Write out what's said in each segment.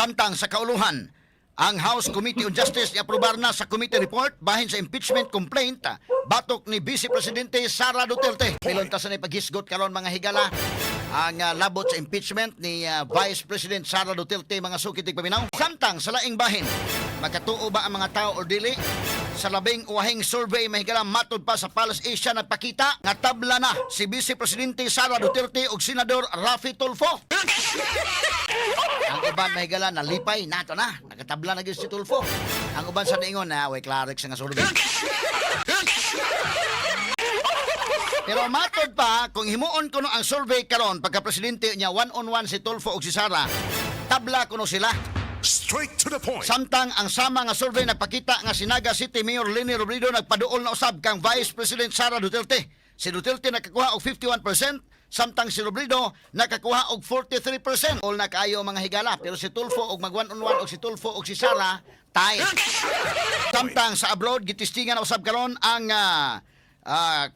Samtang sa kauluhan, ang House Committee on Justice i-aprobar na sa committee report bahin sa impeachment complaint batok ni Vice Presidente Sara Duterte. Pilontasan ay paghisgot karon mga higala ang labot sa impeachment ni Vice President Sara Duterte mga sukitig paminaw. Samtang sa laing bahin, magkatuo ba ang mga tao o dili? Sa labing uwahing survey mahigala matod pa sa Palace Asia nagpakita nga tabla na si Vice Presidente Sara Duterte ug Senador Raffy Tulfo. Ang uban mahigala nalipay nato na nagatabla na gyud si Tulfo. Ang uban sa niingon na way clarix nga survey. Pero matod pa kung himuon kuno ang survey karon pagka presidente niya one-on-one si Tulfo ug si Sara, tabla kuno sila. Straight to the point. Samtang ang sama nga survey nagpakita nga si Naga City Mayor Leni Robredo nagpaduol na usab kang Vice President Sara Duterte. Si Duterte nakakuha og 51%, samtang si Robredo nakakuha og 43%. All na kaayo mga higala, pero si Tulfo og mag one-on-one og si Tulfo og si Sara tie. Samtang sa abroad gitistingan na usab karon ang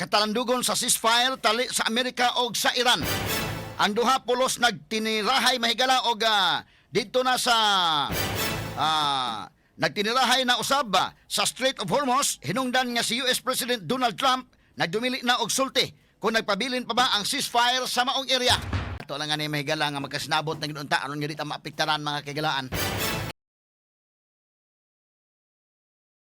katalandugon sa ceasefire tali sa Amerika og sa Iran. Ang duha pulos nagtinirahay mahigala og dito na sa nagtinirahay na usab sa Strait of Hormuz. Hinungdan nga si US President Donald Trump nagdumili na og sulti kung nagpabilin pa ba ang ceasefire sa maong area. Ato lang nga ni mahigala nga magkasnabot na ginunta aron nga di ta maapektaran mga kagalaan.